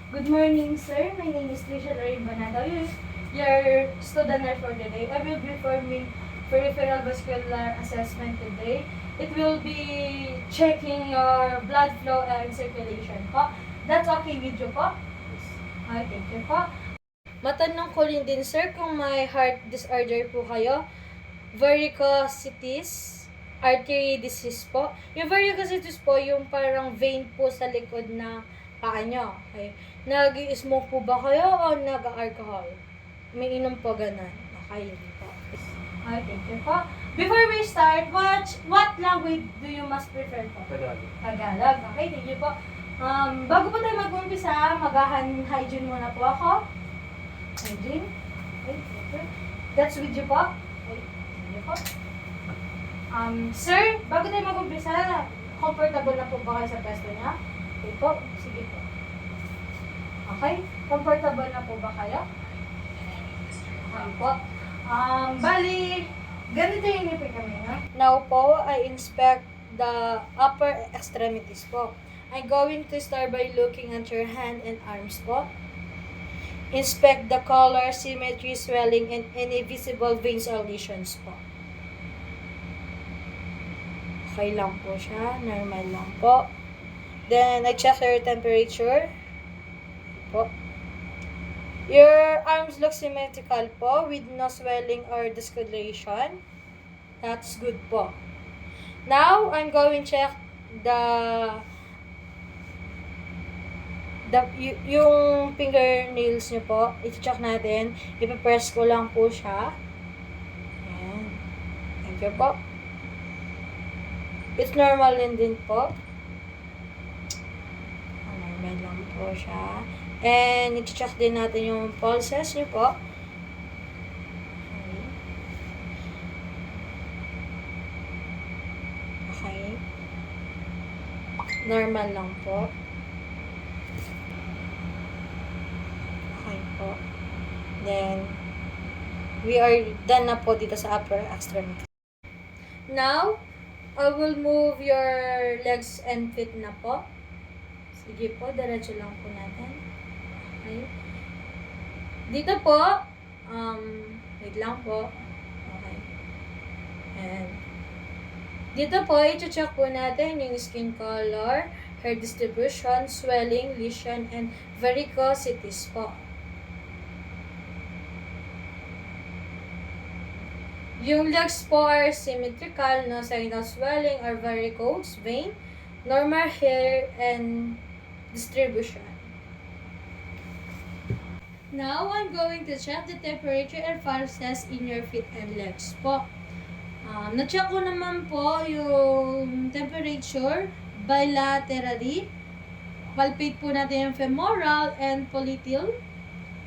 Good morning, sir. My name is Trisha Lorraine Banado, your student nurse for today. I will be performing peripheral vascular assessment today. It will be checking your blood flow and circulation po. That's okay with you po? Okay, thank you po. Matanong ko rin din, sir, kung may heart disorder po kayo. Varicosities, artery disease po. Yung varicosities po, yung parang vein po sa likod na paa nyo. Okay. Nag-i-smoke po ba kayo o nag-alcohol? May inom po ganun. Okay, hindi po. Okay, thank you po. Before we start, what language do you must prefer po? Tagalog. Tagalog. Okay, thank you po. Bago po tayo mag-umpisa, mag-hand hygiene muna po ako. Hygiene. Okay, thank you. That's with you po. Okay, thank you po. Sir, bago tayo mag-umpisa, comfortable na po ba kayo sa pwesto niya? Okay po, sige po. Okay, comfortable na po ba kayo? Okay po. Bali, ganito yung inipin kami, no? Now po, I inspect the upper extremities po. I'm going to start by looking at your hand and arms po. Inspect the color, symmetry, swelling, and any visible veins or lesions po. Okay lang po siya. Normal lang po. Then, I check your temperature. Po. Your arms look symmetrical po with no swelling or discoloration. That's good po. Now, I'm going to check yung fingernails nyo po. I-check natin. Ipapress ko lang po siya. Ayan. Thank you po. It's normal din po. Normal lang po siya. And i-check din natin yung pulses nyo po. Okay. Normal lang po. Okay po. Then, we are done na po dito sa upper extremity. Now, I will move your legs and feet na po. Sige po, diretso lang po natin. Okay. Dito po, wait lang po. Okay. And, dito po, i-check po natin yung skin color, hair distribution, swelling, lesion, and varicosities po. Yung legs po are symmetrical, no sign of swelling or varicose vein, normal hair, and distribution. Now, I'm going to check the temperature and pulses in your feet and legs po. Na-check ko naman po yung temperature bilaterally. Palpate po natin yung femoral and popliteal,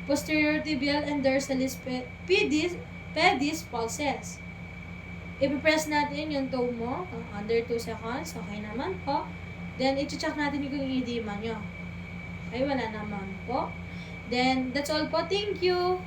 posterior tibial and dorsalis pedis pulses. Ipipress natin yung toe mo under 2 seconds. Okay naman po. Then, i-check natin yung edema nyo. Okay, wala naman po. Then, that's all po. Thank you!